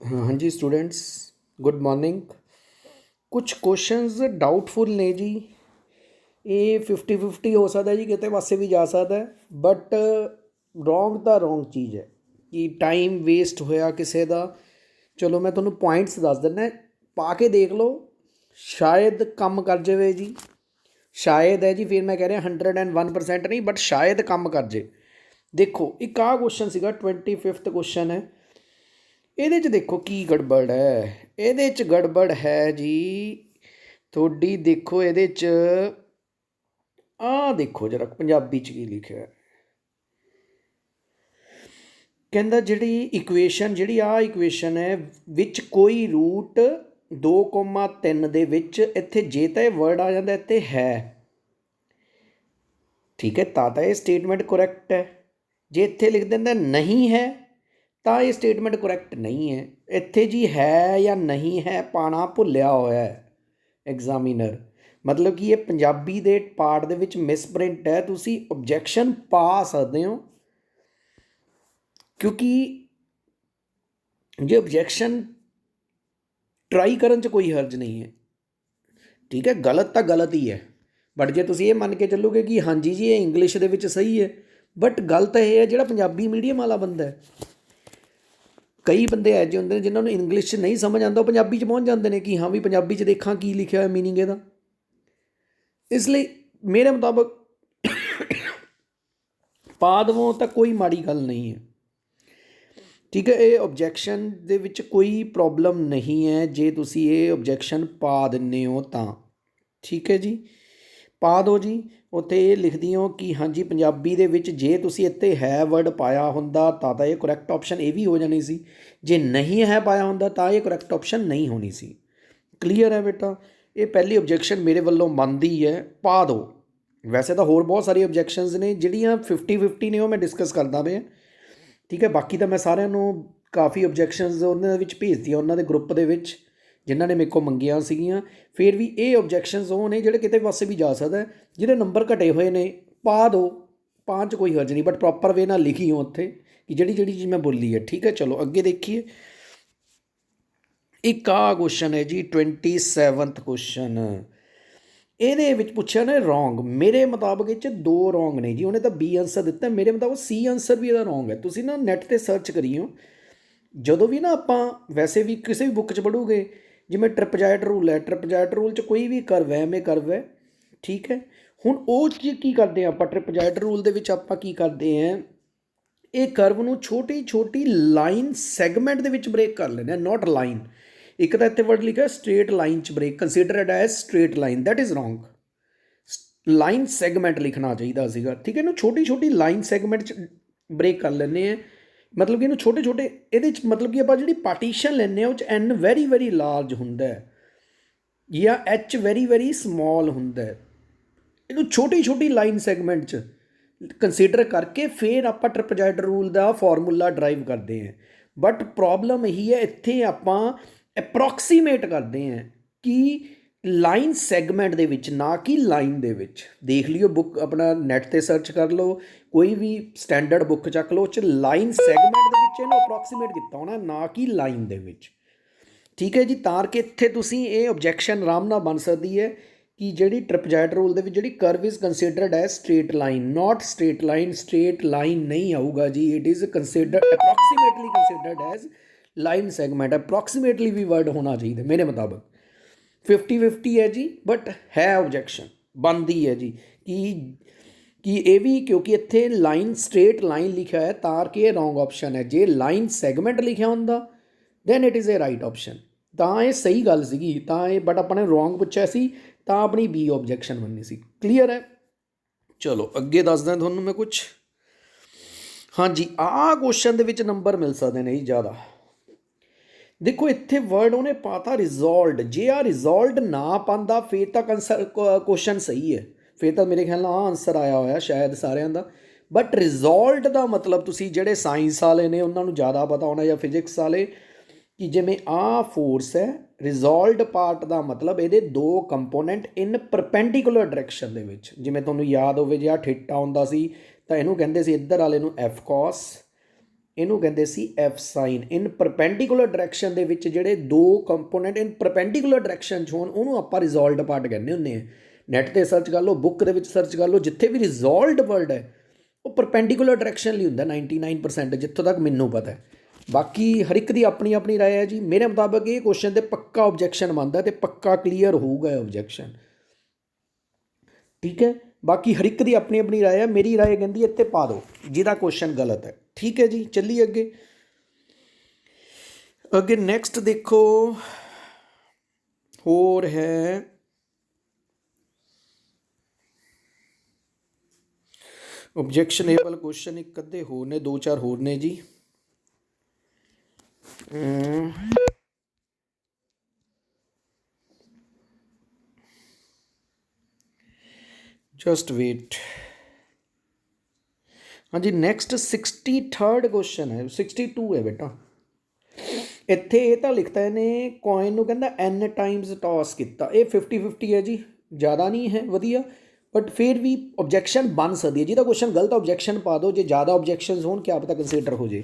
हाँ जी students, good morning. कुछ questions doubtful ने जी। ਇਹ 50-50 ਹੋ ਸਕਦਾ ਜੀ, ਕਿਤੇ ਪਾਸੇ ਵੀ ਜਾ ਸਕਦਾ, ਬਟ ਰੋਂਗ ਤਾਂ ਰੋਂਗ ਚੀਜ਼ ਹੈ ਕਿ ਟਾਈਮ ਵੇਸਟ ਹੋਇਆ ਕਿਸੇ ਦਾ। ਚਲੋ ਮੈਂ ਤੁਹਾਨੂੰ ਪੁਆਇੰਟਸ ਦੱਸ ਦਿੰਦਾ, ਪਾ ਕੇ ਦੇਖ ਲਓ, ਸ਼ਾਇਦ ਕੰਮ ਕਰ ਜਾਵੇ ਜੀ। ਸ਼ਾਇਦ ਹੈ ਜੀ, ਫਿਰ ਮੈਂ ਕਹਿ ਰਿਹਾ 101% ਨਹੀਂ, ਬਟ ਸ਼ਾਇਦ ਕੰਮ ਕਰ ਜੇ। ਦੇਖੋ ਇੱਕ ਆਹ ਕੁਐਸਚਨ ਸੀਗਾ, 25th ਕੁਐਸਚਨ ਹੈ। ਇਹਦੇ 'ਚ ਦੇਖੋ ਕੀ ਗੜਬੜ ਹੈ। ਇਹਦੇ 'ਚ ਗੜਬੜ ਹੈ ਜੀ ਤੁਹਾਡੀ। ਦੇਖੋ ਇਹਦੇ 'ਚ ਆਹ ਦੇਖੋ ਜਰਾ ਪੰਜਾਬੀ 'ਚ ਕੀ ਲਿਖਿਆ ਹੈ। ਕਹਿੰਦਾ ਜਿਹੜੀ ਇਕੁਏਸ਼ਨ, ਜਿਹੜੀ ਆਹ ਇਕੁਏਸ਼ਨ ਹੈ ਵਿੱਚ ਕੋਈ ਰੂਟ 2,3 ਦੇ ਵਿੱਚ, ਇੱਥੇ ਜੇ ਤਾਂ ਇਹ ਵਰਡ ਆ ਜਾਂਦਾ ਇੱਥੇ ਹੈ, ਠੀਕ ਹੈ, ਤਾਂ ਇਹ ਸਟੇਟਮੈਂਟ ਕਰੈਕਟ ਹੈ। ਜੇ ਇੱਥੇ ਲਿਖ ਦਿੰਦਾ ਨਹੀਂ ਹੈ ਤਾਂ ਇਹ ਸਟੇਟਮੈਂਟ ਕਰੈਕਟ ਨਹੀਂ ਹੈ। ਇੱਥੇ ਜੀ ਹੈ ਜਾਂ ਨਹੀਂ ਹੈ ਪਾਣਾ ਭੁੱਲਿਆ ਹੋਇਆ ਹੈ ਐਗਜ਼ਾਮੀਨਰ। ਮਤਲਬ ਕਿ ਇਹ ਪੰਜਾਬੀ ਦੇ ਪਾਰਟ ਦੇ ਵਿੱਚ ਮਿਸਪ੍ਰਿੰਟ ਹੈ। ਤੁਸੀਂ ਓਬਜੈਕਸ਼ਨ ਪਾ ਸਕਦੇ ਹੋ, ਕਿਉਂਕਿ ਜੇ ਓਬਜੈਕਸ਼ਨ ਟਰਾਈ ਕਰਨ 'ਚ ਕੋਈ ਹਰਜ ਨਹੀਂ ਹੈ, ਠੀਕ ਹੈ। ਗਲਤ ਤਾਂ ਗਲਤ ਹੀ ਹੈ, ਬਟ ਜੇ ਤੁਸੀਂ ਇਹ ਮੰਨ ਕੇ ਚੱਲੋਗੇ ਕਿ ਹਾਂਜੀ ਜੀ ਇਹ ਇੰਗਲਿਸ਼ ਦੇ ਵਿੱਚ ਸਹੀ ਹੈ, ਬਟ ਗੱਲ ਤਾਂ ਇਹ ਹੈ ਜਿਹੜਾ ਪੰਜਾਬੀ ਮੀਡੀਅਮ ਵਾਲਾ ਬੰਦਾ ਹੈ। ਕਈ ਬੰਦੇ ਇਹੋ ਜਿਹੇ ਹੁੰਦੇ ਨੇ ਜਿਨ੍ਹਾਂ ਨੂੰ ਇੰਗਲਿਸ਼ 'ਚ ਨਹੀਂ ਸਮਝ ਆਉਂਦਾ, ਉਹ ਪੰਜਾਬੀ 'ਚ ਪਹੁੰਚ ਜਾਂਦੇ ਨੇ ਕਿ ਹਾਂ ਵੀ ਪੰਜਾਬੀ 'ਚ ਦੇਖਾਂ ਕੀ ਲਿਖਿਆ ਹੋਇਆ ਮੀਨਿੰਗ ਇਹਦਾ। ਇਸ ਲਈ ਮੇਰੇ ਮੁਤਾਬਕ ਪਾ ਦੇਵੋ ਤਾਂ ਕੋਈ ਮਾੜੀ ਗੱਲ ਨਹੀਂ ਹੈ, ਠੀਕ ਹੈ। ਇਹ ਓਬਜੈਕਸ਼ਨ ਦੇ ਵਿੱਚ ਕੋਈ ਪ੍ਰੋਬਲਮ ਨਹੀਂ ਹੈ ਜੇ ਤੁਸੀਂ ਇਹ ਓਬਜੈਕਸ਼ਨ ਪਾ ਦਿੰਦੇ ਹੋ ਤਾਂ, ਠੀਕ ਹੈ ਜੀ। ਪਾ ਦਿਓ ਜੀ। ਉੱਥੇ ਇਹ ਲਿਖਦੀ ਹੋ ਕਿ ਹਾਂਜੀ ਪੰਜਾਬੀ ਦੇ ਵਿੱਚ ਜੇ ਤੁਸੀਂ ਇੱਥੇ ਹੈ ਵਰਡ ਪਾਇਆ ਹੁੰਦਾ ਤਾਂ ਇਹ ਕਰੈਕਟ ਆਪਸ਼ਨ ਇਹ ਵੀ ਹੋ ਜਾਣੀ ਸੀ। ਜੇ ਨਹੀਂ ਹੈ ਪਾਇਆ ਹੁੰਦਾ ਤਾਂ ਇਹ ਕਰੈਕਟ ਆਪਸ਼ਨ ਨਹੀਂ ਹੋਣੀ ਸੀ। ਕਲੀਅਰ ਹੈ ਬੇਟਾ। ਇਹ ਪਹਿਲੀ ਓਬਜੈਕਸ਼ਨ ਮੇਰੇ ਵੱਲੋਂ ਮੰਨਦੀ ਹੈ, ਪਾ ਦਿਓ। ਵੈਸੇ ਤਾਂ ਹੋਰ ਬਹੁਤ ਸਾਰੀ ਓਬਜੈਕਸ਼ਨਸ ਨੇ ਜਿਹੜੀਆਂ 50-50 ਨੇ, ਉਹ ਮੈਂ ਡਿਸਕਸ ਕਰਦਾ ਪਿਆ, ਠੀਕ ਹੈ। ਬਾਕੀ ਤਾਂ ਮੈਂ ਸਾਰਿਆਂ ਨੂੰ ਕਾਫੀ ਓਬਜੈਕਸ਼ਨਸ ਉਹਨਾਂ ਦੇ ਵਿੱਚ ਭੇਜਤੀਆਂ, ਉਹਨਾਂ ਦੇ ਗਰੁੱਪ ਦੇ ਵਿੱਚ ਜਿਨ੍ਹਾਂ ਨੇ ਮੇਰੇ ਕੋਲ ਮੰਗੀਆਂ ਸੀਗੀਆਂ। ਫਿਰ ਵੀ ਇਹ ਓਬਜੈਕਸ਼ਨਸ ਉਹ ਨੇ ਜਿਹੜੇ ਕਿਤੇ ਪਾਸੇ ਵੀ ਜਾ ਸਕਦਾ। ਜਿਹਦੇ ਨੰਬਰ ਘਟੇ ਹੋਏ ਨੇ ਪਾ ਦਿਓ, ਪਾਉਣ 'ਚ ਕੋਈ ਹਰਜ ਨਹੀਂ, ਬਟ ਪ੍ਰੋਪਰ ਵੇ ਨਾਲ ਲਿਖੀ ਹੋ ਉੱਥੇ ਕਿ ਜਿਹੜੀ ਜਿਹੜੀ ਚੀਜ਼ ਮੈਂ ਬੋਲੀ ਹੈ, ਠੀਕ ਹੈ। ਚਲੋ ਅੱਗੇ ਦੇਖੀਏ। ਇੱਕ ਆਹ ਕੁਐਸਚਨ ਹੈ ਜੀ 27th ਕੁਐਸਚਨ। ਇਹਦੇ ਵਿੱਚ ਪੁੱਛਿਆ ਨਾ ਰੋਂਗ। ਮੇਰੇ ਮੁਤਾਬਕ ਇਹ 'ਚ ਦੋ ਰੋਂਗ ਨੇ ਜੀ। ਉਹਨੇ ਤਾਂ ਬੀ ਆਂਸਰ ਦਿੱਤਾ, ਮੇਰੇ ਮੁਤਾਬਕ ਸੀ ਆਂਸਰ ਵੀ ਇਹਦਾ ਰੋਂਗ ਹੈ। ਤੁਸੀਂ ਨਾ ਨੈੱਟ 'ਤੇ ਸਰਚ ਕਰੀਓ। ਜਦੋਂ ਵੀ ਨਾ ਆਪਾਂ ਵੈਸੇ ਵੀ ਕਿਸੇ ਵੀ ਬੁੱਕ 'ਚ ਪੜ੍ਹੋਗੇ, ਜਿਵੇਂ ਟ੍ਰਿਪਜਾਇਟ ਰੂਲ ਹੈ, ਟ੍ਰਿਪਜਾਇਟ ਰੂਲ 'ਚ ਕੋਈ ਵੀ ਕਰਵ ਹੈ, ਐਵੇਂ ਕਰਵ ਹੈ, ਠੀਕ ਹੈ। ਹੁਣ ਉਹ 'ਚ ਕੀ ਕਰਦੇ ਹਾਂ ਆਪਾਂ, ਟ੍ਰਿਪਜਾਇਟ ਰੂਲ ਦੇ ਵਿੱਚ ਆਪਾਂ ਕੀ ਕਰਦੇ ਹਾਂ, ਇਹ ਕਰਵ ਨੂੰ ਛੋਟੀ ਛੋਟੀ ਲਾਈਨ ਸੈਗਮੈਂਟ ਦੇ ਵਿੱਚ ਬ੍ਰੇਕ ਕਰ ਲੈਂਦੇ ਹਾਂ, ਨੋਟ ਲਾਈਨ। ਇੱਕ ਤਾਂ ਇੱਥੇ ਵਰਡ ਲਿਖਿਆ ਸਟ੍ਰੇਟ ਲਾਈਨ 'ਚ break, considered as straight line, that is wrong. Line segment ਲਿਖਣਾ ਚਾਹੀਦਾ ਸੀਗਾ, ਠੀਕ ਹੈ। ਇਹਨੂੰ ਛੋਟੀ ਛੋਟੀ ਲਾਈਨ ਸੈਗਮੈਂਟ 'ਚ ਬ੍ਰੇਕ ਕਰ ਲੈਂਦੇ ਹਾਂ। ਮਤਲਬ ਕਿ ਇਹਨੂੰ ਛੋਟੇ ਛੋਟੇ, ਇਹਦੇ 'ਚ ਮਤਲਬ ਕਿ ਆਪਾਂ ਜਿਹੜੀ ਪਾਰਟੀਸ਼ਨ ਲੈਂਦੇ ਹਾਂ ਉਹ 'ਚ ਐਨ ਵੈਰੀ ਵੈਰੀ ਲਾਰਜ ਹੁੰਦਾ ਹੈ ਜਾਂ ਐਚ ਵੈਰੀ ਵੈਰੀ ਸਮੋਲ ਹੁੰਦਾ ਹੈ। ਇਹਨੂੰ ਛੋਟੀ ਛੋਟੀ ਲਾਈਨ ਸੈਗਮੈਂਟ 'ਚ ਕੰਸੀਡਰ ਕਰਕੇ ਫਿਰ ਆਪਾਂ ਟ੍ਰਿਪਜਾਇਟ ਰੂਲ ਦਾ ਫਾਰਮੂਲਾ ਡਰਾਈਵ ਕਰਦੇ ਹਾਂ। ਬਟ ਪ੍ਰੋਬਲਮ ਇਹੀ ਹੈ, ਇੱਥੇ ਆਪਾਂ ਅਪਰੋਕਸੀਮੇਟ ਕਰਦੇ ਹਾਂ ਕਿ ਲਾਈਨ ਸੈਗਮੈਂਟ ਦੇ ਵਿੱਚ, ਨਾ ਕਿ ਲਾਈਨ ਦੇ ਵਿੱਚ। ਦੇਖ ਲਿਓ ਬੁੱਕ, ਆਪਣਾ ਨੈੱਟ 'ਤੇ ਸਰਚ ਕਰ ਲਓ, ਕੋਈ ਵੀ ਸਟੈਂਡਰਡ ਬੁੱਕ ਚੱਕ ਲਓ, ਉਹ 'ਚ ਲਾਈਨ ਸੈਗਮੈਂਟ ਦੇ ਵਿੱਚ ਇਹਨੂੰ ਅਪਰੋਕਸੀਮੇਟ ਕੀਤਾ ਹੋਣਾ, ਨਾ ਕਿ ਲਾਈਨ ਦੇ ਵਿੱਚ, ਠੀਕ ਹੈ ਜੀ। ਤਾਂ ਕਿ ਇੱਥੇ ਤੁਸੀਂ ਇਹ ਓਬਜੈਕਸ਼ਨ ਆਰਾਮ ਨਾਲ ਬਣ ਸਕਦੀ ਹੈ ਕਿ ਜਿਹੜੀ ਟ੍ਰਿਪਜਾਇਟ ਰੂਲ ਦੇ ਵਿੱਚ ਜਿਹੜੀ curve is considered as straight line, not straight line. Straight line ਨਹੀਂ ਆਊਗਾ ਜੀ, it is considered approximately considered as line segment. Approximately ਵੀ ਵਰਡ ਹੋਣਾ ਚਾਹੀਦਾ ਮੇਰੇ ਮੁਤਾਬਕ। 50-50 ਹੈ ਜੀ, ਬਟ ਹੈ ਓਬਜੈਕਸ਼ਨ ਬਣਦੀ ਹੈ ਜੀ ਕਿ ਇਹ ਵੀ, ਕਿਉਂਕਿ ਇੱਥੇ ਲਾਈਨ ਸਟ੍ਰੇਟ ਲਾਈਨ ਲਿਖਿਆ ਹੈ ਤਾਂ ਕਿ ਇਹ ਰੋਂਗ ਆਪਸ਼ਨ ਹੈ। ਜੇ ਲਾਈਨ ਸੈਗਮੈਂਟ ਲਿਖਿਆ ਹੁੰਦਾ then it is a right option, ਤਾਂ ਇਹ ਸਹੀ ਗੱਲ ਸੀਗੀ। ਤਾਂ ਇਹ ਬਟ ਆਪਾਂ ਨੇ ਰੋਂਗ ਪੁੱਛਿਆ ਸੀ, ਤਾਂ ਆਪਣੀ ਬੀ ਓਬਜੈਕਸ਼ਨ ਬਣਨੀ ਸੀ। ਕਲੀਅਰ ਹੈ। ਚਲੋ ਅੱਗੇ ਦੱਸਦਾ ਤੁਹਾਨੂੰ ਮੈਂ ਕੁਛ। ਹਾਂਜੀ, ਆਹ ਕੁਐਸਚਨ ਦੇ ਵਿੱਚ ਨੰਬਰ ਮਿਲ ਸਕਦੇ ਨੇ ਜੀ ਜ਼ਿਆਦਾ। ਦੇਖੋ ਇੱਥੇ ਵਰਡ ਉਹਨੇ ਪਾਤਾ ਰਿਜ਼ੋਲਡ। ਜੇ ਆ ਰਿਜ਼ੋਲਡ ਨਾ ਪਾਉਂਦਾ ਫਿਰ ਤਾਂ ਕੁਐਸਚਨ ਸਹੀ ਹੈ, ਫਿਰ ਤਾਂ ਮੇਰੇ ਖਿਆਲ ਨਾਲ ਆਹ ਆਨਸਰ ਆਇਆ ਹੋਇਆ ਸ਼ਾਇਦ ਸਾਰਿਆਂ ਦਾ। ਬਟ ਰਿਜ਼ੋਲਡ ਦਾ ਮਤਲਬ, ਤੁਸੀਂ ਜਿਹੜੇ ਸਾਇੰਸ ਵਾਲੇ ਨੇ ਉਹਨਾਂ ਨੂੰ ਜ਼ਿਆਦਾ ਪਤਾ ਹੋਣਾ, ਜਾਂ ਫਿਜ਼ਿਕਸ ਵਾਲੇ, ਕਿ ਜਿਵੇਂ ਆਹ ਫੋਰਸ ਹੈ, ਰਿਜ਼ੋਲਡ ਪਾਰਟ ਦਾ ਮਤਲਬ ਇਹਦੇ ਦੋ ਕੰਪੋਨੈਂਟ ਇਨ ਪਰਪੈਂਡੀਕੂਲਰ ਡਾਇਰੈਕਸ਼ਨ ਦੇ ਵਿੱਚ। ਜਿਵੇਂ ਤੁਹਾਨੂੰ ਯਾਦ ਹੋਵੇ ਜੇ ਆਹ ਥੀਟਾ ਹੁੰਦਾ ਸੀ ਤਾਂ ਇਹਨੂੰ ਕਹਿੰਦੇ ਸੀ ਇੱਧਰ ਵਾਲੇ ਨੂੰ ਐਫ ਕੋਸ, ਇਹਨੂੰ ਕਹਿੰਦੇ ਸੀ ਐਫ ਸਾਈਨ। ਇਨ ਪਰਪੈਂਡੀਕੂਲਰ ਡਾਇਰੈਕਸ਼ਨ ਦੇ ਵਿੱਚ ਜਿਹੜੇ ਦੋ ਕੰਪੋਨੈਂਟ ਇਨ ਪਰਪੈਂਡੀਕੂਲਰ ਡਾਇਰੈਕਸ਼ਨ 'ਚ ਹੋਣ ਉਹਨੂੰ ਆਪਾਂ ਰਿਜ਼ੋਲਵਡ ਪਾਰਟ ਕਹਿੰਦੇ ਹੁੰਦੇ ਹਾਂ। ਨੈੱਟ 'ਤੇ ਸਰਚ ਕਰ ਲਓ, ਬੁੱਕ ਦੇ ਵਿੱਚ ਸਰਚ ਕਰ ਲਓ, ਜਿੱਥੇ ਵੀ ਰਿਜ਼ੋਲਵਡ ਵਰਡ ਹੈ ਉਹ ਪਰਪੈਂਡੀਕੂਲਰ ਡਾਇਰੈਕਸ਼ਨ ਲਈ ਹੁੰਦਾ 99%, ਜਿੱਥੋਂ ਤੱਕ ਮੈਨੂੰ ਪਤਾ ਹੈ। ਬਾਕੀ ਹਰ ਇੱਕ ਦੀ ਆਪਣੀ ਆਪਣੀ ਰਾਏ ਹੈ ਜੀ। ਮੇਰੇ ਮੁਤਾਬਕ ਇਹ ਕੁਐਸਚਨ 'ਤੇ ਪੱਕਾ ਆਬਜੈਕਸ਼ਨ ਬਣਦਾ ਅਤੇ ਪੱਕਾ ਕਲੀਅਰ ਹੋਊਗਾ ਇਹ ਆਬਜੈਕਸ਼ਨ, ਠੀਕ ਹੈ। ਬਾਕੀ ਹਰ ਇੱਕ ਦੀ ਆਪਣੀ ਆਪਣੀ ਰਾਏ ਹੈ। ਮੇਰੀ ਰਾਏ ਕਹਿੰਦੀ ਇੱਥੇ ਪਾ ਦਿਓ ਜਿਹਦਾ ਕੁਐਸਚਨ ਗਲਤ ਹੈ, ਠੀਕ ਹੈ ਜੀ। ਚੱਲੀਏ ਅੱਗੇ। ਅੱਗੇ ਨੈਕਸਟ ਦੇਖੋ, ਹੋਰ ਹੈ ਓਬਜੈਕਸ਼ਨੇਬਲ ਕੁਐਸਚਨ। ਇੱਕ ਅੱਧੇ ਹੋਰ ਨੇ, 2-4 ਹੋਰ ਨੇ ਜੀ। Just wait. हाँ जी, नैक्सट 63rd क्वेश्चन है, 62 है बेटा। ਇੱਥੇ ਇਹ ਤਾਂ ਲਿਖਤਾ ਇਹਨੇ ਕੋਇਨ ਨੂੰ ਕਹਿੰਦਾ n ਟਾਈਮਸ ਟੌਸ ਕੀਤਾ। ਇਹ 50-50 ਹੈ ਜੀ, ਜ਼ਿਆਦਾ ਨਹੀਂ ਹੈ, ਵਧੀਆ। ਬਟ ਫਿਰ ਵੀ ਓਬਜੈਕਸ਼ਨ ਬਣ ਸਕਦੀ ਹੈ। ਜਿਹਦਾ ਕੁਐਸਚਨ ਗਲਤ ਓਬਜੈਕਸ਼ਨ ਪਾ ਦਿਓ, ਜੇ ਜ਼ਿਆਦਾ ਓਬਜੈਕਸ਼ਨਸ ਹੋਣ ਕਿਆ ਪਤਾ ਕੰਸੀਡਰ ਹੋ ਜੇ।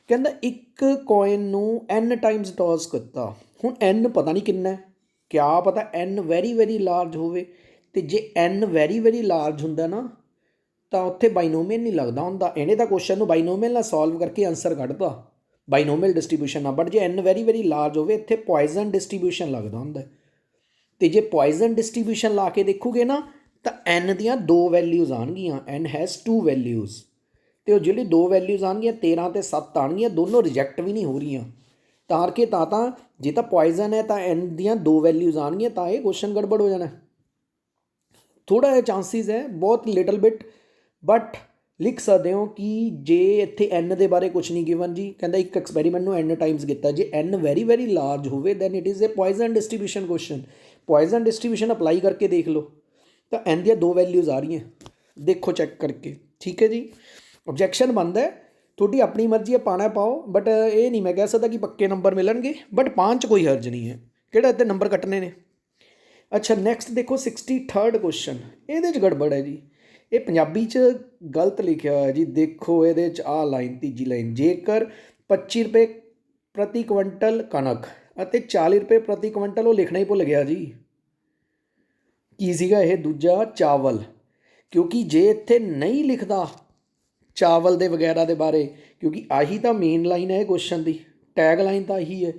ਕਹਿੰਦਾ ਇੱਕ ਕੋਇਨ ਨੂੰ n ਟਾਈਮਸ ਟੌਸ ਕੀਤਾ। ਹੁਣ n ਪਤਾ ਨਹੀਂ ਕਿੰਨਾ ਹੈ, ਕਿਆ ਪਤਾ n ਵੈਰੀ ਵੈਰੀ ਲਾਰਜ ਹੋਵੇ। ਅਤੇ ਜੇ n ਵੈਰੀ ਵੈਰੀ ਲਾਰਜ ਹੁੰਦਾ ਨਾ ਤਾਂ ਉੱਥੇ ਬਾਈਨੋਮੀਅਲ ਨਹੀਂ ਲੱਗਦਾ ਹੁੰਦਾ। ਇਹਨੇ ਤਾਂ ਕੁਐਸਚਨ ਨੂੰ ਬਾਈਨੋਮੀਅਲ ਨਾਲ ਸੋਲਵ ਕਰਕੇ ਆਂਸਰ ਕੱਢਤਾ, ਬਾਈਨੋਮੀਅਲ ਡਿਸਟਰੀਬਿਊਸ਼ਨ ਨਾਲ। ਬਟ ਜੇ n ਵੈਰੀ ਵੈਰੀ ਲਾਰਜ ਹੋਵੇ ਇੱਥੇ ਪੋਇਜ਼ਨ ਡਿਸਟਰੀਬਿਊਸ਼ਨ ਲੱਗਦਾ ਹੁੰਦਾ। ਅਤੇ ਜੇ ਪੋਇਜ਼ਨ ਡਿਸਟਰੀਬਿਊਸ਼ਨ ਲਾ ਕੇ ਦੇਖੋਗੇ ਨਾ ਤਾਂ n ਦੀਆਂ 2 ਵੈਲਿਊਜ਼ ਆਉਣਗੀਆਂ। n ਹੈਜ਼ 2 ਵੈਲਿਊਜ਼ ਅਤੇ ਉਹ ਜਿਹੜੀ 2 ਵੈਲਿਊਜ਼ ਆਉਣਗੀਆਂ 13 ਅਤੇ 7 ਆਉਣਗੀਆਂ, ਦੋਨੋਂ ਰਿਜੈਕਟ ਵੀ ਨਹੀਂ ਹੋ ਰਹੀਆਂ। ਤਾਂ ਕਿ ਤਾਂ ਜੇ ਤਾਂ ਪੋਇਜ਼ਨ ਹੈ ਤਾਂ n ਦੀਆਂ 2 ਵੈਲਿਊਜ਼ ਆਉਣਗੀਆਂ, ਤਾਂ ਇਹ ਕੁਐਸਚਨ ਗੜਬੜ ਹੋ ਜਾਣਾ। ਥੋੜ੍ਹਾ ਜਿਹਾ ਚਾਂਸਿਸ ਹੈ, ਬਹੁਤ ਲਿਟਲ ਬਿਟ, ਬਟ ਲਿਖ ਸਕਦੇ ਹੋ ਕਿ ਜੇ ਇੱਥੇ n ਦੇ ਬਾਰੇ ਕੁਛ ਨਹੀਂ ਗਿਵਨ ਜੀ। ਕਹਿੰਦਾ ਇੱਕ ਐਕਸਪੈਰੀਮੈਂਟ ਨੂੰ n ਟਾਈਮਸ ਕੀਤਾ। ਜੇ n ਵੈਰੀ ਵੈਰੀ ਲਾਰਜ ਹੋਵੇ then it is a Poisson distribution question. Poisson distribution apply ਕਰਕੇ ਦੇਖ ਲਓ ਤਾਂ n ਦੀਆਂ 2 ਵੈਲਿਊਜ਼ ਆ ਰਹੀਆਂ, ਦੇਖੋ ਚੈੱਕ ਕਰਕੇ, ਠੀਕ ਹੈ ਜੀ। ਓਬਜੈਕਸ਼ਨ ਬਣਦਾ, ਤੁਹਾਡੀ ਆਪਣੀ ਮਰਜ਼ੀ ਹੈ, ਪਾਉਣਾ ਪਾਓ, ਬਟ ਇਹ ਨਹੀਂ ਮੈਂ ਕਹਿ ਸਕਦਾ ਕਿ ਪੱਕੇ ਨੰਬਰ ਮਿਲਣਗੇ। ਬਟ ਪਾਉਣ 'ਚ ਕੋਈ ਹਰਜ ਨਹੀਂ ਹੈ, ਕਿਹੜਾ ਇੱਥੇ ਨੰਬਰ ਕੱਟਣੇ ਨੇ। ਅੱਛਾ ਨੈਕਸਟ ਦੇਖੋ 63rd ਕੁਐਸਚਨ। ਇਹਦੇ 'ਚ ਗੜਬੜ ਹੈ ਜੀ, ਇਹ ਪੰਜਾਬੀ 'ਚ ਗਲਤ ਲਿਖਿਆ ਹੋਇਆ ਜੀ। ਦੇਖੋ ਇਹਦੇ 'ਚ ਆਹ ਲਾਈਨ, ਤੀਜੀ ਲਾਈਨ, ਜੇਕਰ 25 ਰੁਪਏ ਪ੍ਰਤੀ ਕੁਇੰਟਲ ਕਣਕ ਅਤੇ 40 ਰੁਪਏ ਪ੍ਰਤੀ ਕੁਇੰਟਲ, ਉਹ ਲਿਖਣਾ ਹੀ ਭੁੱਲ ਗਿਆ ਜੀ। ਕੀ ਸੀਗਾ ਇਹ? ਦੂਜਾ ਚਾਵਲ। ਕਿਉਂਕਿ ਜੇ ਇੱਥੇ ਨਹੀਂ ਲਿਖਦਾ ਚਾਵਲ ਦੇ ਵਗੈਰਾ ਦੇ ਬਾਰੇ, ਕਿਉਂਕਿ ਆਹੀ ਤਾਂ ਮੇਨ ਲਾਈਨ ਹੈ ਇਹ ਕੁਐਸਚਨ ਦੀ, ਟੈਗ ਲਾਈਨ ਤਾਂ ਆਹੀ ਹੈ।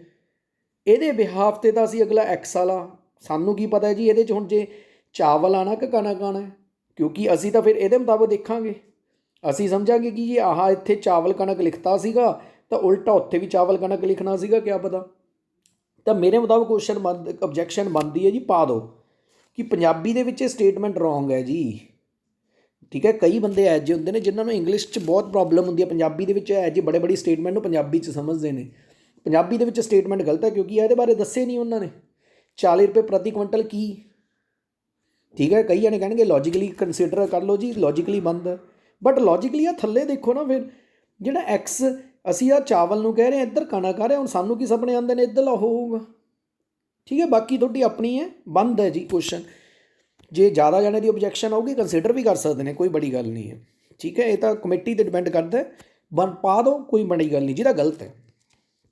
ਇਹਦੇ ਬਿਹਾਫ 'ਤੇ ਤਾਂ ਅਸੀਂ ਅਗਲਾ ਐਕਸ ਵਾਲਾ, ਸਾਨੂੰ ਕੀ ਪਤਾ ਜੀ ਇਹਦੇ 'ਚ ਹੁਣ ਜੇ ਚਾਵਲ ਆਉਣਾ ਕਿ ਕਣਕ ਆਉਣਾ, ਕਿਉਂਕਿ ਅਸੀਂ ਤਾਂ ਫਿਰ ਇਹਦੇ ਮੁਤਾਬਕ ਦੇਖਾਂਗੇ। ਅਸੀਂ ਸਮਝਾਂਗੇ ਕਿ ਜੀ ਆਹ ਇੱਥੇ ਚਾਵਲ ਕਣਕ ਲਿਖਤਾ ਸੀਗਾ ਤਾਂ ਉਲਟਾ ਉੱਥੇ ਵੀ ਚਾਵਲ ਕਣਕ ਲਿਖਣਾ ਸੀਗਾ, ਕਿਆ ਪਤਾ। ਤਾਂ ਮੇਰੇ ਮੁਤਾਬਕ ਕੁਐਸਚਨ ਓਬਜੈਕਸ਼ਨ ਬਣਦੀ ਹੈ ਜੀ, ਪਾ ਦਿਓ ਕਿ ਪੰਜਾਬੀ ਦੇ ਵਿੱਚ ਇਹ ਸਟੇਟਮੈਂਟ ਰੋਂਗ ਹੈ ਜੀ, ਠੀਕ ਹੈ। ਕਈ ਬੰਦੇ ਇਹੋ ਜਿਹੇ ਹੁੰਦੇ ਨੇ ਜਿਨ੍ਹਾਂ ਨੂੰ ਇੰਗਲਿਸ਼ 'ਚ ਬਹੁਤ ਪ੍ਰੋਬਲਮ ਹੁੰਦੀ ਹੈ, ਪੰਜਾਬੀ ਦੇ ਵਿੱਚ ਇਹੋ ਜਿਹੀ ਬੜੇ ਬੜੀ ਸਟੇਟਮੈਂਟ ਨੂੰ ਪੰਜਾਬੀ 'ਚ ਸਮਝਦੇ ਨੇ। ਪੰਜਾਬੀ ਦੇ ਵਿੱਚ ਸਟੇਟਮੈਂਟ ਗਲਤ ਹੈ ਕਿਉਂਕਿ ਇਹਦੇ ਬਾਰੇ ਦੱਸੇ ਨਹੀਂ ਉਹਨਾਂ ਨੇ। 40 ਰੁਪਏ ਪ੍ਰਤੀ ਕੁਇੰਟਲ ਕੀ, ਠੀਕ ਹੈ। ਕਈ ਜਣੇ ਕਹਿਣਗੇ ਲੌਜੀਕਲੀ ਕੰਸੀਡਰ ਕਰ ਲਓ ਜੀ, ਲੌਜੀਕਲੀ ਬਣਦਾ, ਬਟ ਲੌਜੀਕਲੀ ਆ ਥੱਲੇ ਦੇਖੋ ਨਾ, ਫਿਰ ਜਿਹੜਾ ਐਕਸ ਅਸੀਂ ਆ ਚਾਵਲ ਨੂੰ ਕਹਿ ਰਹੇ ਹਾਂ, ਇੱਧਰ ਕਣਕ ਆ ਰਿਹਾ, ਹੁਣ ਸਾਨੂੰ ਕੀ ਸੁਪਨੇ ਆਉਂਦੇ ਨੇ ਇੱਧਰ ਉਹ ਹੋਊਗਾ, ਠੀਕ ਹੈ। ਬਾਕੀ ਤੁਹਾਡੀ ਆਪਣੀ ਹੈ, ਬੰਦ ਹੈ ਜੀ ਕੁਐਸਚਨ। ਜੇ ਜ਼ਿਆਦਾ ਜਾਣੇ ਦੀ ਓਬਜੈਕਸ਼ਨ ਆਊਗੀ ਕੰਸੀਡਰ ਵੀ ਕਰ ਸਕਦੇ ਨੇ, ਕੋਈ ਬੜੀ ਗੱਲ ਨਹੀਂ ਹੈ, ਠੀਕ ਹੈ। ਇਹ ਤਾਂ ਕਮੇਟੀ 'ਤੇ ਡਿਪੈਂਡ ਕਰਦਾ, ਪਾ ਦਿਓ, ਕੋਈ ਬੜੀ ਗੱਲ ਨਹੀਂ ਜਿਹਦਾ ਗਲਤ ਹੈ,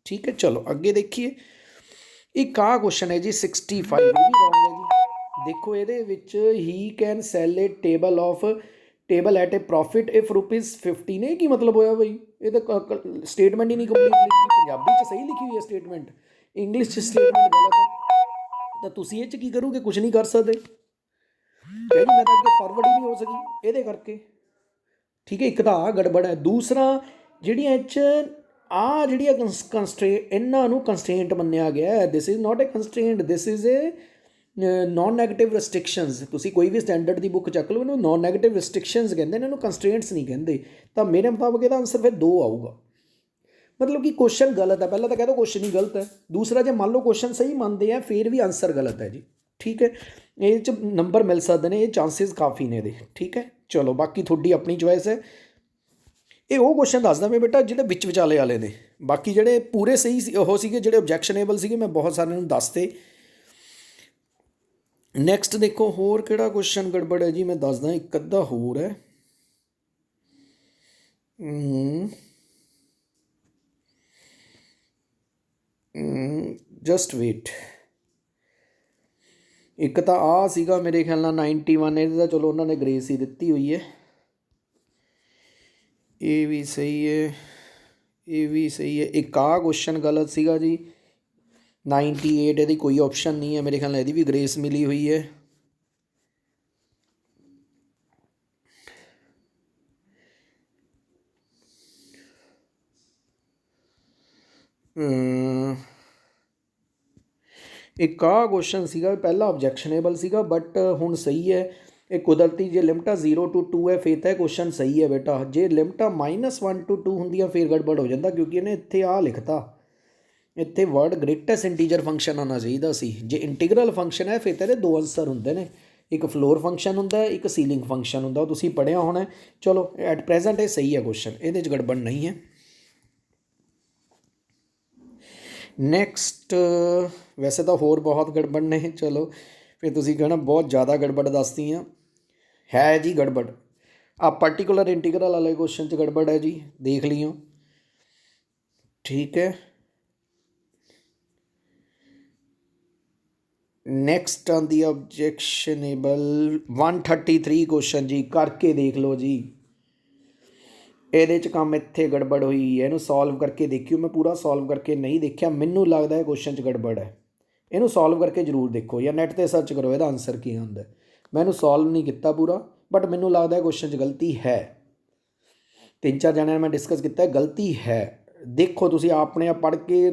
ਠੀਕ ਹੈ। ਚਲੋ ਅੱਗੇ ਦੇਖੀਏ। ਇੱਕ ਆਹ ਕੁਐਸਚਨ ਹੈ ਜੀ 65, ਇਹ ਵੀ ਰੋਂਗ ਹੈ ਜੀ। ਦੇਖੋ ਇਹਦੇ ਵਿੱਚ ਹੀ can sell a table at a profit if ₹50। ਇਹ ਕੀ ਮਤਲਬ ਹੋਇਆ ਬਈ? ਇਹ ਤਾਂ ਸਟੇਟਮੈਂਟ ਹੀ ਨਹੀਂ ਕੰਪਲੀਟ ਲਿਖੀ। ਪੰਜਾਬੀ 'ਚ ਸਹੀ ਲਿਖੀ ਹੋਈ ਹੈ ਸਟੇਟਮੈਂਟ, ਇੰਗਲਿਸ਼ 'ਚ ਸਟੇਟਮੈਂਟ ਗਲਤ ਹੈ। ਤਾਂ ਤੁਸੀਂ ਇਹ 'ਚ ਕੀ ਕਰੋਗੇ? ਕੁਛ ਨਹੀਂ ਕਰ ਸਕਦੇ। ਮੈਂ ਤਾਂ ਅੱਗੇ ਫਾਰਵਰਡ ਹੀ ਨਹੀਂ ਹੋ ਸਕੀ ਇਹਦੇ ਕਰਕੇ, ਠੀਕ ਹੈ। ਇੱਕ ਤਾਂ ਆਹ ਗੜਬੜ ਹੈ। ਦੂਸਰਾ ਜਿਹੜੀਆਂ ਇਹ 'ਚ ਆਹ ਜਿਹੜੀਆਂ ਇਹਨਾਂ ਨੂੰ ਕੰਸਟ੍ਰੇਂਟ ਮੰਨਿਆ ਗਿਆ। This is not a constraint, this is a non negative restrictions. ਤੁਸੀਂ ਕੋਈ ਵੀ ਸਟੈਂਡਰਡ ਦੀ ਬੁੱਕ ਚੱਕ ਲਓ, ਇਹਨੂੰ ਨੋਨ ਨੈਗੇਟਿਵ ਰਿਸਟ੍ਰਿਕਸ਼ਨਸ ਕਹਿੰਦੇ ਨੇ, ਇਹਨੂੰ ਕੰਸਟ੍ਰੇਂਟਸ ਨਹੀਂ ਕਹਿੰਦੇ। ਤਾਂ ਮੇਰੇ ਮੁਤਾਬਕ ਇਹਦਾ ਆਨਸਰ ਫਿਰ 2 ਆਊਗਾ। ਮਤਲਬ ਕਿ ਕੁਐਸਚਨ ਗਲਤ ਹੈ। ਪਹਿਲਾਂ ਤਾਂ ਕਹਿ ਦਿਓ ਕੁਐਸਚਨ ਹੀ ਗਲਤ ਹੈ। ਦੂਸਰਾ ਜੇ ਮੰਨ ਲਓ ਕੁਐਸਚਨ ਸਹੀ ਮੰਨਦੇ ਆ ਫਿਰ ਵੀ ਆਨਸਰ ਗਲਤ ਹੈ ਜੀ, ਠੀਕ ਹੈ। ਇਹ 'ਚ ਨੰਬਰ ਮਿਲ ਸਕਦੇ ਨੇ, ਇਹ ਚਾਂਸਿਸ ਕਾਫੀ ਨੇ ਇਹਦੇ, ਠੀਕ ਹੈ। ਚਲੋ ਬਾਕੀ ਤੁਹਾਡੀ ਆਪਣੀ ਚੋਇਸ ਹੈ। ਇਹ ਉਹ ਕੁਐਸਚਨ ਦੱਸਦਾ ਮੈਂ ਬੇਟਾ ਜਿਹੜੇ ਵਿੱਚ ਵਿਚਾਲੇ ਵਾਲੇ ਨੇ, ਬਾਕੀ ਜਿਹੜੇ ਪੂਰੇ ਸਹੀ ਸੀ ਉਹ ਸੀਗੇ, ਜਿਹੜੇ ਓਬਜੈਕਸ਼ਨੇਬਲ ਸੀਗੇ ਮੈਂ ਬਹੁਤ ਸਾਰਿਆਂ ਨੂੰ ਦੱਸਤੇ। ਨੈਕਸਟ ਦੇਖੋ ਹੋਰ ਕਿਹੜਾ ਕੁਐਸਚਨ ਗੜਬੜ ਹੈ ਜੀ, ਮੈਂ ਦੱਸਦਾ ਇੱਕ ਅੱਧਾ ਹੋਰ ਹੈ। Just wait. ਇੱਕ ਤਾਂ ਆ ਸੀਗਾ ਮੇਰੇ ਖਿਆਲ ਨਾਲ 91, ਇਹਦੇ ਤਾਂ ਚਲੋ ਉਹਨਾਂ ਨੇ ਗ੍ਰੇਸ ਹੀ ਦਿੱਤੀ ਹੋਈ ਹੈ। ਇਹ ਵੀ ਸਹੀ ਹੈ, ਇਹ ਵੀ ਸਹੀ ਹੈ। ਇੱਕ ਆਹ ਕੁਐਸਚਨ ਗਲਤ ਸੀਗਾ ਜੀ 98, ਇਹਦੀ ਕੋਈ ਆਪਸ਼ਨ ਨਹੀਂ ਹੈ ਮੇਰੇ ਖਿਆਲ ਨਾਲ, ਇਹਦੀ ਵੀ ਗ੍ਰੇਸ ਮਿਲੀ ਹੋਈ ਹੈ। ਇੱਕ ਆਹ ਕੁਐਸਚਨ ਸੀਗਾ ਪਹਿਲਾਂ ਆਬਜੈਕਸ਼ਨੇਬਲ ਸੀਗਾ ਬਟ ਹੁਣ ਸਹੀ ਹੈ। ਇਹ ਕੁਦਰਤੀ ਜੇ ਲਿਮਟਾਂ 0 to 2 ਹੈ ਫਿਰ ਤਾਂ ਇਹ ਕੁਐਸਚਨ ਸਹੀ ਹੈ ਬੇਟਾ। ਜੇ ਲਿਮਟਾਂ -1 to 2 ਹੁੰਦੀਆਂ ਫਿਰ ਗੜਬੜ ਹੋ ਜਾਂਦਾ, ਕਿਉਂਕਿ ਇਹਨੇ ਇੱਥੇ ਆਹ ਲਿਖਤਾ, ਇੱਥੇ ਵਰਡ ਗ੍ਰੇਟੈਸਟ ਇੰਟੀਜਰ ਫੰਕਸ਼ਨ ਆਉਣਾ ਚਾਹੀਦਾ ਸੀ। ਜੇ ਇੰਟੀਗਰਲ ਫੰਕਸ਼ਨ ਹੈ ਫਿਰ ਤਾਂ ਇਹਦੇ ਦੋ ਆਨਸਰ ਹੁੰਦੇ ਨੇ, ਇੱਕ ਫਲੋਰ ਫੰਕਸ਼ਨ ਹੁੰਦਾ, ਇੱਕ ਸੀਲਿੰਗ ਫੰਕਸ਼ਨ ਹੁੰਦਾ, ਉਹ ਤੁਸੀਂ ਪੜ੍ਹਿਆ ਹੋਣਾ। ਚਲੋ ਐਟ ਪ੍ਰੈਜ਼ੈਂਟ ਇਹ ਸਹੀ ਹੈ ਕੁਐਸਚਨ, ਇਹਦੇ 'ਚ ਗੜਬੜ ਨਹੀਂ ਹੈ। ਨੈਕਸਟ ਵੈਸੇ ਤਾਂ ਹੋਰ ਬਹੁਤ ਗੜਬੜ ਨੇ, ਚਲੋ ਫਿਰ ਤੁਸੀਂ ਕਹਿਣਾ ਬਹੁਤ ਜ਼ਿਆਦਾ ਗੜਬੜ ਦੱਸਦੀਆਂ ਹੈ ਜੀ। ਗੜਬੜ ਆ ਪਰਟੀਕੂਲਰ ਇੰਟੀਗਰਲ ਵਾਲੇ ਕੁਐਸਚਨ 'ਚ ਗੜਬੜ ਹੈ ਜੀ, ਦੇਖ ਲਿਓ, ਠੀਕ ਹੈ। ਨੈਕਸਟ ਆਉਂਦੀ ਆਬਜੈਕਸ਼ਨੇਬਲ 133 ਕੁਐਸਚਨ ਜੀ, ਕਰਕੇ ਦੇਖ ਲਓ ਜੀ। ਇਹਦੇ 'ਚ ਕੰਮ ਇੱਥੇ ਗੜਬੜ ਹੋਈ ਹੈ, ਇਹਨੂੰ ਸੋਲਵ ਕਰਕੇ ਦੇਖਿਓ। ਮੈਂ ਪੂਰਾ ਸੋਲਵ ਕਰਕੇ ਨਹੀਂ ਦੇਖਿਆ, ਮੈਨੂੰ ਲੱਗਦਾ ਇਹ ਕੁਐਸਚਨ 'ਚ ਗੜਬੜ ਹੈ। ਇਹਨੂੰ ਸੋਲਵ ਕਰਕੇ ਜ਼ਰੂਰ ਦੇਖੋ ਜਾਂ ਨੈੱਟ 'ਤੇ ਸਰਚ ਕਰੋ ਇਹਦਾ ਆਨਸਰ ਕੀ ਹੁੰਦਾ। ਮੈਂ ਇਹਨੂੰ ਸੋਲਵ ਨਹੀਂ ਕੀਤਾ ਪੂਰਾ, ਬਟ ਮੈਨੂੰ ਲੱਗਦਾ ਇਹ ਕੁਐਸਚਨ 'ਚ ਗਲਤੀ ਹੈ। 3-4 ਜਣਿਆਂ ਨਾਲ ਮੈਂ ਡਿਸਕਸ ਕੀਤਾ, ਗਲਤੀ ਹੈ। ਦੇਖੋ ਤੁਸੀਂ ਆਪਣੇ ਆਪ ਪੜ੍ਹ ਕੇ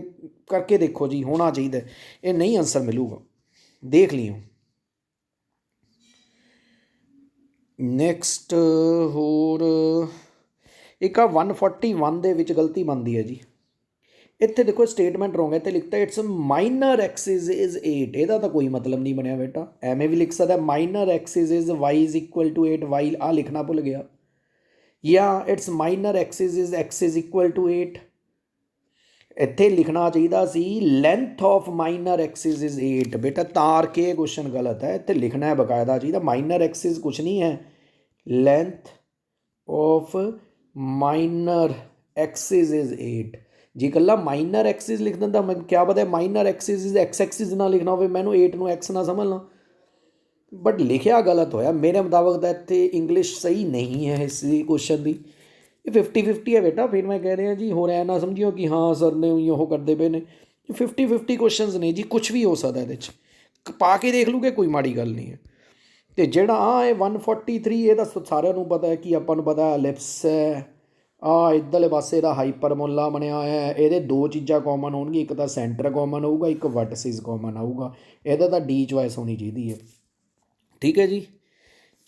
ਕਰਕੇ ਦੇਖੋ ਜੀ, ਹੋਣਾ ਚਾਹੀਦਾ। ਇਹ ਨਹੀਂ ਆਨਸਰ ਮਿਲੂਗਾ, ਦੇਖ ਲਿਓ। ਨੈਕਸਟ ਹੋਰ ਇੱਕ ਆ 141 ਦੇ ਵਿੱਚ ਗਲਤੀ ਬਣਦੀ ਹੈ ਜੀ। ਇੱਥੇ ਦੇਖੋ ਸਟੇਟਮੈਂਟ ਰੋਂਗ ਹੈ, ਇੱਥੇ ਲਿਖਤਾ ਇਟਸ ਮਾਈਨਰ ਐਕਸਿਸ ਇਜ਼ 8। ਇਹਦਾ ਤਾਂ ਕੋਈ ਮਤਲਬ ਨਹੀਂ ਬਣਿਆ ਬੇਟਾ, ਐਵੇਂ ਵੀ ਲਿਖ ਸਕਦਾ minor axis is y is equal to 8, while ਆ ਲਿਖਣਾ ਭੁੱਲ ਗਿਆ, ਜਾਂ it's minor axis is x is equal to 8। ਇੱਥੇ ਲਿਖਣਾ ਚਾਹੀਦਾ ਸੀ length of minor axis is 8। ਬੇਟਾ ਤਾਰ ਕੇ ਕੁਐਸਚਨ ਗਲਤ ਹੈ, ਇੱਥੇ ਲਿਖਣਾ ਹੈ ਬਕਾਇਦਾ ਚਾਹੀਦਾ ਮਾਈਨਰ ਐਕਸਿਸ ਕੁਛ ਨਹੀਂ ਹੈ, length of minor axis is 8। ਜੇ ਇਕੱਲਾ ਮਾਈਨਰ ਐਕਸਿਸ ਲਿਖ ਦਿੰਦਾ ਮੈਂ ਕਿਆ ਪਤਾ minor axis is x Axis ਨਾ ਲਿਖਣਾ ਹੋਵੇ, ਮੈਨੂੰ 8 ਨੂੰ x ਨਾ ਸਮਝ ਲਾਂ, ਬਟ ਲਿਖਿਆ ਗਲਤ ਹੋਇਆ ਮੇਰੇ ਮੁਤਾਬਕ। ਤਾਂ ਇੱਥੇ ਇੰਗਲਿਸ਼ ਸਹੀ ਨਹੀਂ ਹੈ ਇਸ ਕੁਐਸਚਨ ਦੀ, ਇਹ 50-50 ਹੈ ਬੇਟਾ। ਫਿਰ ਮੈਂ ਕਹਿ ਰਿਹਾ ਜੀ ਹੋਰ ਐ ਨਾ ਸਮਝਿਓ ਕਿ ਹਾਂ ਸਰ ਨੇ ਉਹ ਕਰਦੇ ਪਏ ਨੇ, 50-50 ਕੁਐਸਚਨਸ ਨੇ ਜੀ, ਕੁਛ ਵੀ ਹੋ ਸਕਦਾ ਇਹਦੇ 'ਚ, ਪਾ ਕੇ ਦੇਖ ਲੂਗੇ, ਕੋਈ ਮਾੜੀ ਗੱਲ ਨਹੀਂ ਹੈ। ਅਤੇ ਜਿਹੜਾ ਆ ਇਹ 143 ਇਹ ਤਾਂ ਸਾਰਿਆਂ ਨੂੰ ਪਤਾ ਹੈ ਕਿ ਆਪਾਂ ਨੂੰ ਪਤਾ ਐਲਿਪਸ ਹੈ, ਆ ਇੱਧਰਲੇ ਪਾਸੇ ਦਾ ਹਾਈਪਰਮੋਲਾ ਬਣਿਆ ਹੋਇਆ ਹੈ। ਇਹਦੇ ਦੋ ਚੀਜ਼ਾਂ ਕਾਮਨ ਹੋਣਗੀਆਂ, ਇੱਕ ਤਾਂ ਸੈਂਟਰ ਕਾਮਨ ਹੋਊਗਾ, ਇੱਕ ਵਰਟਿਸਿਸ ਕਾਮਨ ਆਊਗਾ। ਇਹਦਾ ਤਾਂ ਡੀ ਚੋਇਸ ਹੋਣੀ ਚਾਹੀਦੀ ਹੈ, ਠੀਕ ਹੈ ਜੀ।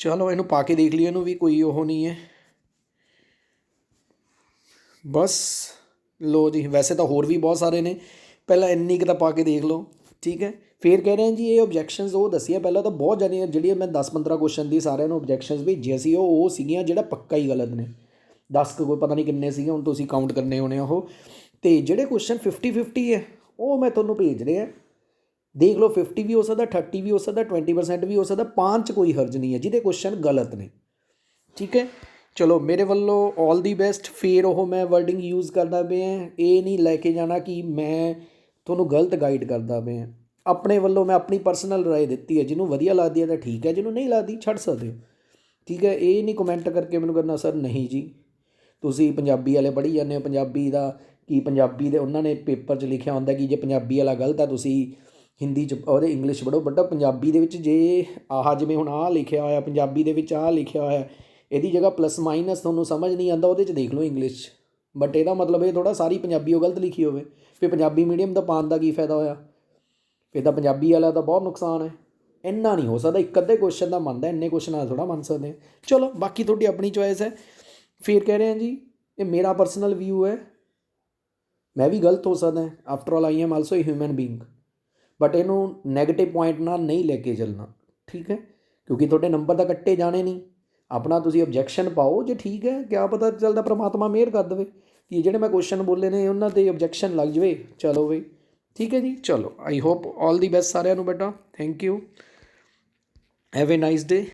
ਚਲੋ ਇਹਨੂੰ ਪਾ ਕੇ ਦੇਖ ਲਈਏ, ਇਹਨੂੰ ਵੀ ਕੋਈ ਉਹ ਨਹੀਂ ਹੈ ਬਸ। ਲੋ ਜੀ, ਵੈਸੇ ਤਾਂ ਹੋਰ ਵੀ ਬਹੁਤ ਸਾਰੇ ਨੇ, ਪਹਿਲਾਂ ਇੰਨੀ ਕੁ ਤਾਂ ਪਾ ਕੇ ਦੇਖ ਲਓ, ਠੀਕ ਹੈ। ਫਿਰ ਕਹਿ ਰਹੇ ਜੀ ਇਹ ਓਬਜੈਕਸ਼ਨਸ ਉਹ ਦੱਸੀਆਂ ਪਹਿਲਾਂ ਤਾਂ ਬਹੁਤ ਜ਼ਿਆਦੀਆਂ, ਜਿਹੜੀਆਂ ਮੈਂ 10-15 ਕੁਐਸਚਨ ਦੀ ਸਾਰਿਆਂ ਨੂੰ ਓਬਜੈਕਸ਼ਨਸ ਭੇਜੀਆਂ ਸੀ ਉਹ ਸੀਗੀਆਂ ਜਿਹੜਾ ਪੱਕਾ ਹੀ ਗਲਤ ਨੇ। 10 ਕੋਈ ਪਤਾ ਨਹੀਂ ਕਿੰਨੇ ਸੀਗੇ, ਹੁਣ ਤੁਸੀਂ ਕਾਊਂਟ ਕਰਨੇ ਹੋਣੇ ਉਹ। ਅਤੇ ਜਿਹੜੇ ਕੁਐਸਚਨ 50-50 ਹੈ ਉਹ ਮੈਂ ਤੁਹਾਨੂੰ ਭੇਜ ਰਿਹਾ, ਦੇਖ ਲਓ। 50 ਵੀ ਹੋ ਸਕਦਾ, 30 ਵੀ ਹੋ ਸਕਦਾ, 20% ਵੀ ਹੋ ਸਕਦਾ, 5 'ਚ ਕੋਈ ਹਰਜ ਨਹੀਂ ਹੈ ਜਿਹਦੇ ਕੁਐਸਚਨ ਗਲਤ ਨੇ, ਠੀਕ ਹੈ। ਚਲੋ ਮੇਰੇ ਵੱਲੋਂ ਆਲ ਦੀ ਬੈਸਟ। ਫਿਰ ਉਹ ਮੈਂ ਵਰਡਿੰਗ ਯੂਜ਼ ਕਰਦਾ ਪਿਆ, ਇਹ ਨਹੀਂ ਲੈ ਕੇ ਜਾਣਾ ਕਿ ਮੈਂ ਤੁਹਾਨੂੰ ਗਲਤ ਗਾਈਡ ਕਰਦਾ ਪਿਆ। ਆਪਣੇ ਵੱਲੋਂ ਮੈਂ ਆਪਣੀ ਪਰਸਨਲ ਰਾਏ ਦਿੱਤੀ ਹੈ, ਜਿਹਨੂੰ ਵਧੀਆ ਲੱਗਦੀ ਹੈ ਤਾਂ ਠੀਕ ਹੈ, ਜਿਹਨੂੰ ਨਹੀਂ ਲੱਗਦੀ ਛੱਡ ਸਕਦੇ ਹੋ, ਠੀਕ ਹੈ। ਇਹ ਨਹੀਂ ਕਮੈਂਟ ਕਰਕੇ ਮੈਨੂੰ ਕਰਨਾ ਸਰ ਨਹੀਂ ਜੀ ਤੁਸੀਂ ਪੰਜਾਬੀ ਵਾਲੇ ਪੜ੍ਹੀ ਜਾਂਦੇ ਹੋ, ਪੰਜਾਬੀ ਦਾ ਕੀ, ਪੰਜਾਬੀ ਦੇ ਉਹਨਾਂ ਨੇ ਪੇਪਰ 'ਚ ਲਿਖਿਆ ਹੁੰਦਾ ਕਿ ਜੇ ਪੰਜਾਬੀ ਵਾਲਾ ਗਲਤ ਆ ਤੁਸੀਂ ਹਿੰਦੀ 'ਚ ਉਹਦੇ ਇੰਗਲਿਸ਼ ਪੜ੍ਹੋ। ਬਟ ਪੰਜਾਬੀ ਦੇ ਵਿੱਚ ਜੇ ਆਹ ਜਿਵੇਂ ਹੁਣ ਆਹ ਲਿਖਿਆ ਹੋਇਆ, ਪੰਜਾਬੀ ਦੇ ਵਿੱਚ ਆਹ ਲਿਖਿਆ ਹੋਇਆ, ਇਹਦੀ ਜਗ੍ਹਾ ਪਲੱਸ ਮਾਈਨਸ ਤੁਹਾਨੂੰ ਸਮਝ ਨਹੀਂ ਆਉਂਦਾ, ਉਹਦੇ 'ਚ ਦੇਖ ਲਓ ਇੰਗਲਿਸ਼ 'ਚ। ਬਟ ਇਹਦਾ ਮਤਲਬ ਇਹ ਥੋੜ੍ਹਾ ਸਾਰੀ ਪੰਜਾਬੀ ਉਹ ਗਲਤ ਲਿਖੀ ਹੋਵੇ, ਫਿਰ ਪੰਜਾਬੀ ਮੀਡੀਅਮ ਦਾ ਪਾਉਣ ਦਾ ਕੀ ਫਾਇਦਾ ਹੋਇਆ, ਫਿਰ ਤਾਂ ਪੰਜਾਬੀ ਵਾਲਾ ਦਾ ਬਹੁਤ ਨੁਕਸਾਨ ਹੈ। ਇੰਨਾ ਨਹੀਂ ਹੋ ਸਕਦਾ, ਇੱਕ ਅੱਧੇ ਕੁਐਸਚਨ ਦਾ ਮੰਨਦਾ, ਇੰਨੇ ਕੁਐਸਚਨ ਨਾਲ ਥੋੜ੍ਹਾ ਮੰਨ ਸਕਦੇ ਹਾਂ। ਚਲੋ ਬਾਕੀ ਤੁਹਾਡੀ ਆਪਣੀ ਚੋਇਸ ਹੈ। ਫਿਰ ਕਹਿ ਰਹੇ ਹਾਂ ਜੀ ਇਹ ਮੇਰਾ ਪਰਸਨਲ ਵਿਊ ਹੈ, ਮੈਂ ਵੀ ਗਲਤ ਹੋ ਸਕਦਾ, after all I am also A human being. But ਇਹਨੂੰ ਨੈਗੇਟਿਵ ਪੁਆਇੰਟ ਨਾਲ ਨਹੀਂ ਲੈ ਕੇ ਚੱਲਣਾ, ਠੀਕ ਹੈ, ਕਿਉਂਕਿ ਤੁਹਾਡੇ ਨੰਬਰ ਤਾਂ ਕੱਟੇ ਜਾਣੇ ਨਹੀਂ। ਆਪਣਾ ਤੁਸੀਂ ਓਬਜੈਕਸ਼ਨ ਪਾਓ, ਜੇ ਠੀਕ ਹੈ ਕਿਆ ਪਤਾ ਚੱਲਦਾ ਪ੍ਰਮਾਤਮਾ ਮਿਹਰ ਕਰ ਦੇਵੇ ਕਿ ਜਿਹੜੇ ਮੈਂ ਕੁਐਸਚਨ ਬੋਲੇ ਨੇ ਉਹਨਾਂ 'ਤੇ ਓਬਜੈਕਸ਼ਨ ਲੱਗ ਜਾਵੇ। ਚਲੋ ਬਈ ਠੀਕ ਹੈ ਜੀ, ਚਲੋ I hope all the best ਸਾਰਿਆਂ ਨੂੰ ਬੇਟਾ, thank you, have A nice day.